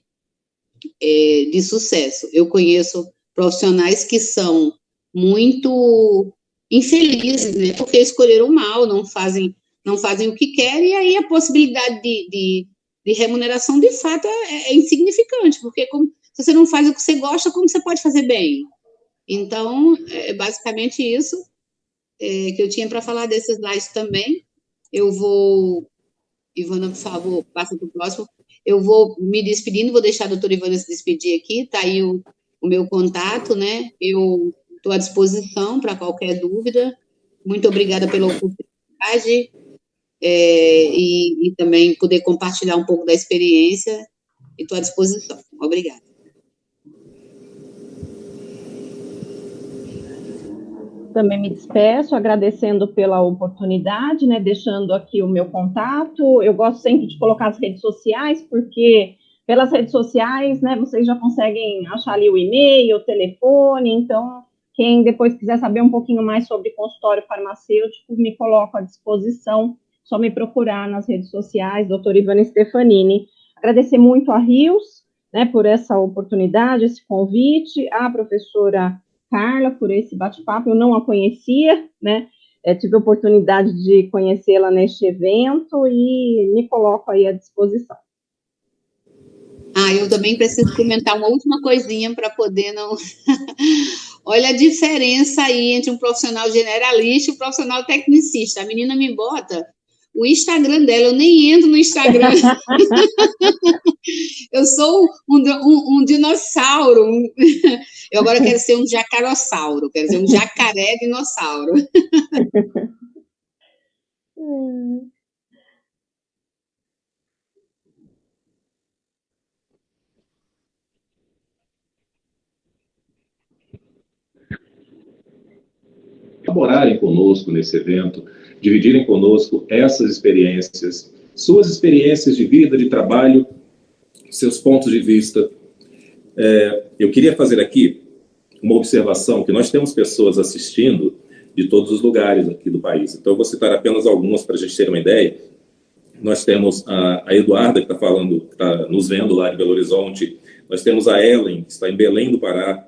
Speaker 2: sucesso. Eu conheço profissionais que são muito infelizes, né? Porque escolheram mal, não fazem o que querem, e aí a possibilidade de remuneração, de fato, é insignificante, porque se você não faz o que você gosta, como você pode fazer bem? Então, é basicamente isso que eu tinha para falar desses slides também. Eu vou... Ivana, por favor, passa para o próximo. Eu vou me despedindo, vou deixar a doutora Ivana se despedir aqui, está aí o meu contato, né? Eu estou à disposição para qualquer dúvida. Muito obrigada pela oportunidade e também poder compartilhar um pouco da experiência. Estou à disposição. Obrigada.
Speaker 4: Também me despeço, agradecendo pela oportunidade, né, deixando aqui o meu contato. Eu gosto sempre de colocar as redes sociais, porque pelas redes sociais, né, vocês já conseguem achar ali o e-mail, o telefone. Então, quem depois quiser saber um pouquinho mais sobre consultório farmacêutico, me coloco à disposição, só me procurar nas redes sociais, doutora Ivana Stefanini. Agradecer muito a Rios, né, por essa oportunidade, esse convite, a professora Carla, por esse bate-papo. Eu não a conhecia, né? Tive a oportunidade de conhecê-la neste evento e me coloco aí à disposição.
Speaker 2: Eu também preciso comentar uma última coisinha para poder não... Olha a diferença aí entre um profissional generalista e um profissional tecnicista. A menina me bota o Instagram dela, eu nem entro no Instagram. Eu sou um dinossauro. Eu agora quero ser um jacarossauro, quero ser um jacaré dinossauro.
Speaker 1: Colaborarem conosco nesse evento, dividirem conosco essas experiências, suas experiências de vida, de trabalho, seus pontos de vista. Eu queria fazer aqui uma observação, que nós temos pessoas assistindo de todos os lugares aqui do país. Então, eu vou citar apenas algumas para a gente ter uma ideia. Nós temos a Eduarda, que está falando, que está nos vendo lá em Belo Horizonte. Nós temos a Ellen, que está em Belém do Pará.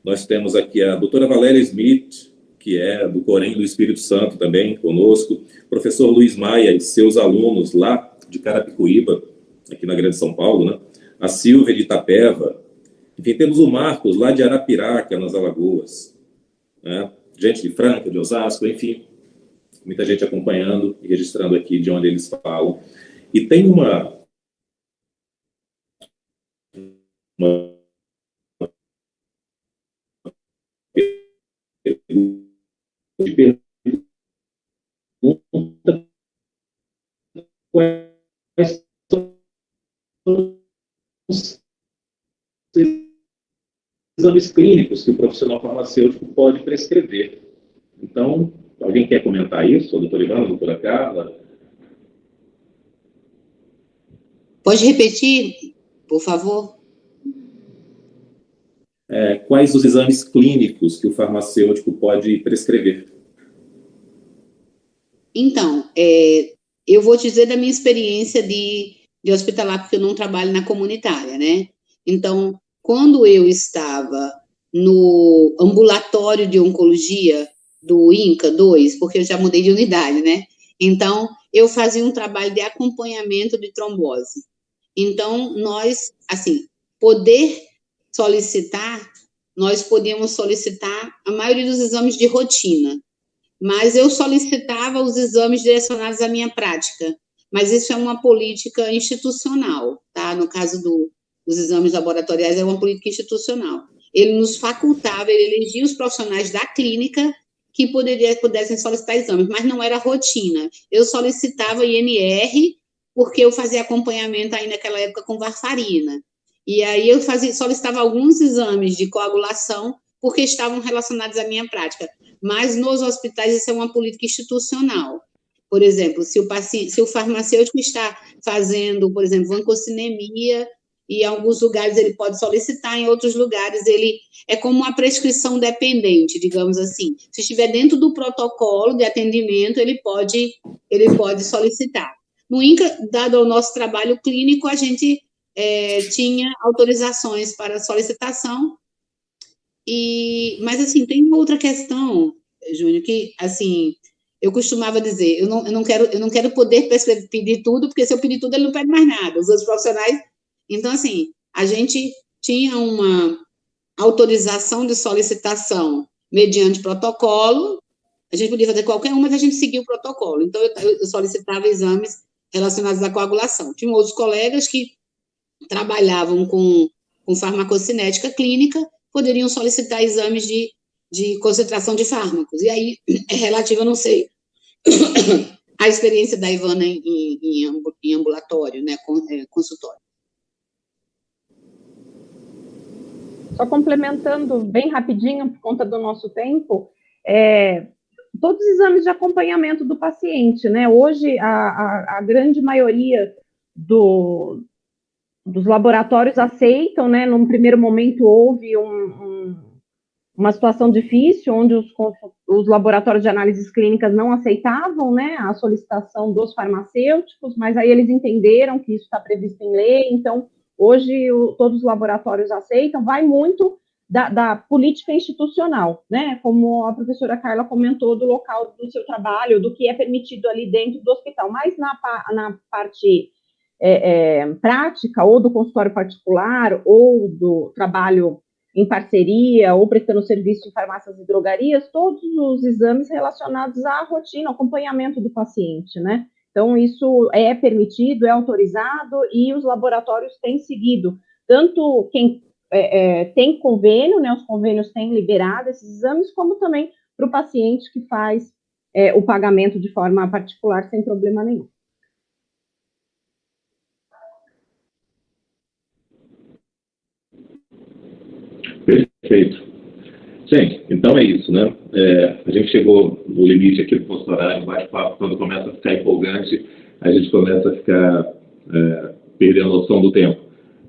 Speaker 1: Nós temos aqui a doutora Valéria Smith, que é do Corém do Espírito Santo também, conosco. Professor Luiz Maia e seus alunos lá de Carapicuíba, aqui na Grande São Paulo, né? A Silvia de Itapeva. Enfim, temos o Marcos, lá de Arapiraca, nas Alagoas. Né? Gente de Franca, de Osasco, enfim. Muita gente acompanhando e registrando aqui de onde eles falam. E tem uma pergunta: quais são os exames clínicos que o profissional farmacêutico pode prescrever? Então, Alguém quer comentar isso? Doutora Ivana, doutora Carla?
Speaker 2: Pode repetir, por favor?
Speaker 1: Quais os exames clínicos que o farmacêutico pode prescrever?
Speaker 2: Então, eu vou te dizer da minha experiência de hospitalar, porque eu não trabalho na comunitária, né? Então, quando eu estava no ambulatório de oncologia do INCA 2, porque eu já mudei de unidade, né? Então, eu fazia um trabalho de acompanhamento de trombose. Então, nós, assim, nós podíamos solicitar a maioria dos exames de rotina, mas eu solicitava os exames direcionados à minha prática, mas isso é uma política institucional, tá? No caso dos exames laboratoriais, é uma política institucional. Ele nos facultava, ele elegia os profissionais da clínica que pudessem solicitar exames, mas não era rotina. Eu solicitava INR, porque eu fazia acompanhamento aí naquela época com varfarina. E aí eu solicitava alguns exames de coagulação, porque estavam relacionados à minha prática. Mas nos hospitais isso é uma política institucional. Por exemplo, se o farmacêutico está fazendo, por exemplo, vancocinemia, e em alguns lugares ele pode solicitar, em outros lugares ele é como uma prescrição dependente, digamos assim. Se estiver dentro do protocolo de atendimento, ele pode solicitar. No INCA, dado ao nosso trabalho clínico, a gente tinha autorizações para solicitação. Mas, assim, tem uma outra questão, Júnior, que, assim, eu costumava dizer, eu não quero poder pedir tudo, porque se eu pedir tudo, ele não pede mais nada, os outros profissionais. Então, assim, a gente tinha uma autorização de solicitação mediante protocolo, a gente podia fazer qualquer uma, mas a gente seguia o protocolo. Então, eu solicitava exames relacionados à coagulação. Tinha outros colegas que trabalhavam com farmacocinética clínica, poderiam solicitar exames de concentração de fármacos. E aí, é relativo, eu não sei, a experiência da Ivana em ambulatório, né, consultório.
Speaker 4: Só complementando bem rapidinho, por conta do nosso tempo, todos os exames de acompanhamento do paciente, né? Hoje, a grande maioria dos laboratórios aceitam, né? Num primeiro momento houve uma situação difícil, onde os laboratórios de análises clínicas não aceitavam, né, a solicitação dos farmacêuticos, mas aí eles entenderam que isso está previsto em lei, então hoje todos os laboratórios aceitam, vai muito da política institucional, né, como a professora Carla comentou, do local do seu trabalho, do que é permitido ali dentro do hospital, mas na parte prática, ou do consultório particular, ou do trabalho em parceria, ou prestando serviço em farmácias e drogarias, todos os exames relacionados à rotina, ao acompanhamento do paciente, né? Então, isso é permitido, é autorizado, e os laboratórios têm seguido, tanto quem tem convênio, né, os convênios têm liberado esses exames, como também para o paciente que faz o pagamento de forma particular, sem problema nenhum.
Speaker 1: Perfeito. Gente, então é isso, né? A gente chegou no limite aqui do posto horário, o bate-papo, quando começa a ficar empolgante, a gente começa a ficar perdendo a noção do tempo.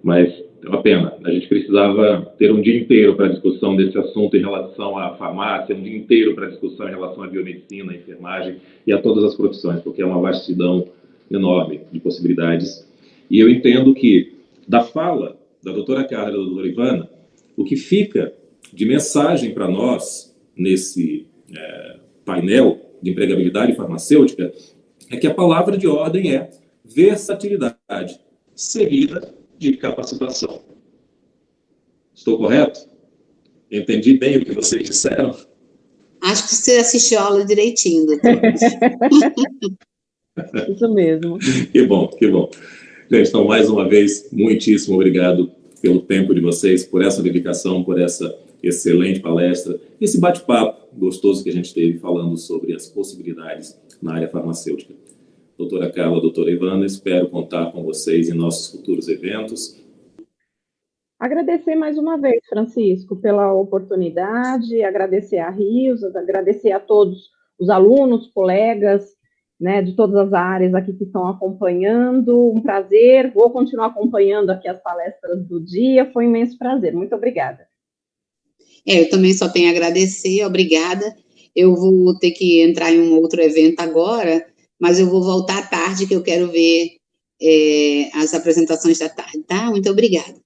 Speaker 1: Mas é uma pena, a gente precisava ter um dia inteiro para discussão desse assunto em relação à farmácia, um dia inteiro para discussão em relação à biomedicina, à enfermagem e a todas as profissões, porque é uma vastidão enorme de possibilidades. E eu entendo que, da fala da doutora Carla e da doutora Ivana, o que fica de mensagem para nós nesse painel de empregabilidade farmacêutica é que a palavra de ordem é versatilidade, seguida de capacitação. Estou correto? Entendi bem o que vocês disseram?
Speaker 2: Acho que você assistiu a aula direitinho, doutor.
Speaker 4: Isso mesmo.
Speaker 1: Que bom, que bom. Gente, então, mais uma vez, muitíssimo obrigado pelo tempo de vocês, por essa dedicação, por essa excelente palestra, esse bate-papo gostoso que a gente teve falando sobre as possibilidades na área farmacêutica. Doutora Carla, doutora Ivana, espero contar com vocês em nossos futuros eventos.
Speaker 4: Agradecer mais uma vez, Francisco, pela oportunidade, agradecer a Rios, agradecer a todos os alunos, colegas, né, de todas as áreas aqui que estão acompanhando. Um prazer, vou continuar acompanhando aqui as palestras do dia, foi um imenso prazer, muito obrigada.
Speaker 2: Eu também só tenho a agradecer, obrigada. Eu vou ter que entrar em um outro evento agora, mas eu vou voltar à tarde, que eu quero ver as apresentações da tarde, tá? Muito obrigada.